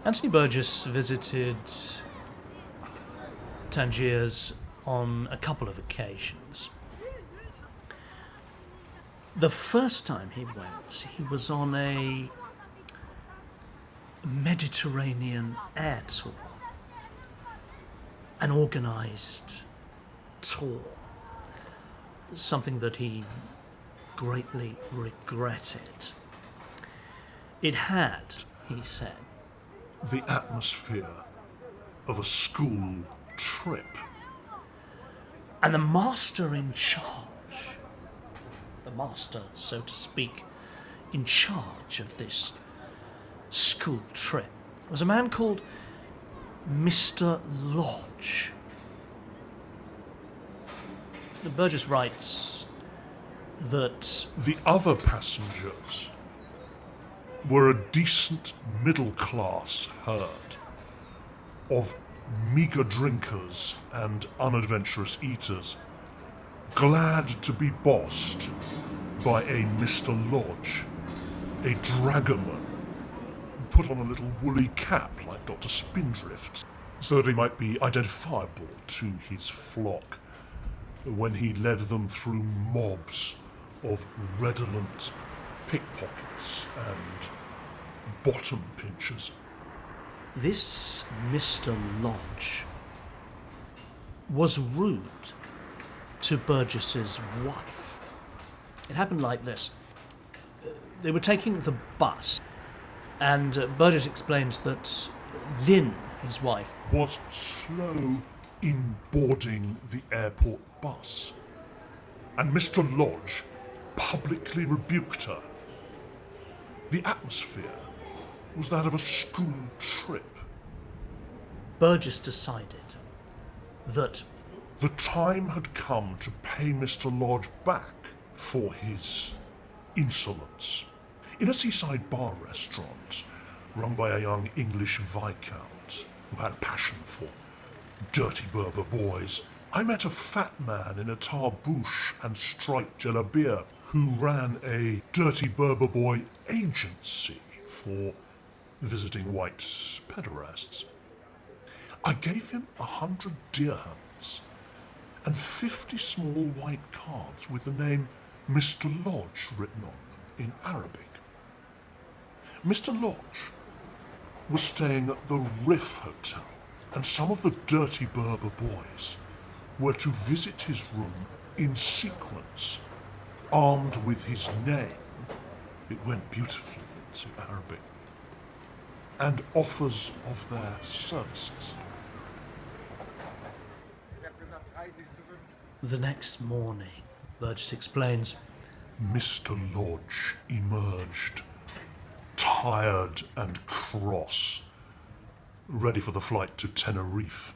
Anthony Burgess visited Tangiers on a couple of occasions. The first time he went, he was on a Mediterranean air tour, an organised tour, something that he greatly regretted. It had, he said, the atmosphere of a school trip. And the master in charge, the master, so to speak, in charge of this school trip, was a man called Mr. Lodge. The Burgess writes that the other passengers were a decent middle-class herd of meagre drinkers and unadventurous eaters, glad to be bossed by a Mr. Lodge, a dragoman, who put on a little woolly cap like Dr Spindrift, so that he might be identifiable to his flock when he led them through mobs of redolent pickpockets and bottom pinchers. this Mr. Lodge was rude to Burgess's wife. It happened like this. They were taking the bus, and Burgess explains that Lynne, his wife, was slow in boarding the airport bus, and Mr. Lodge publicly rebuked her. The atmosphere was that of a school trip. Burgess decided that the time had come to pay Mr. Lodge back for his insolence. In a seaside bar restaurant run by a young English viscount who had a passion for dirty Berber boys, I met a fat man in a tarbouche and striped jalabia who ran a dirty Berber boy agency for visiting white pederasts. I gave him 100 dirhams and 50 small white cards with the name Mr. Lodge written on them in Arabic. Mr. Lodge was staying at the Riff Hotel, and some of the dirty Berber boys were to visit his room in sequence, armed with his name, it went beautifully into Arabic, and offers of their services. the next morning, Burgess explains, Mr. Lodge emerged, tired and cross, ready for the flight to Tenerife.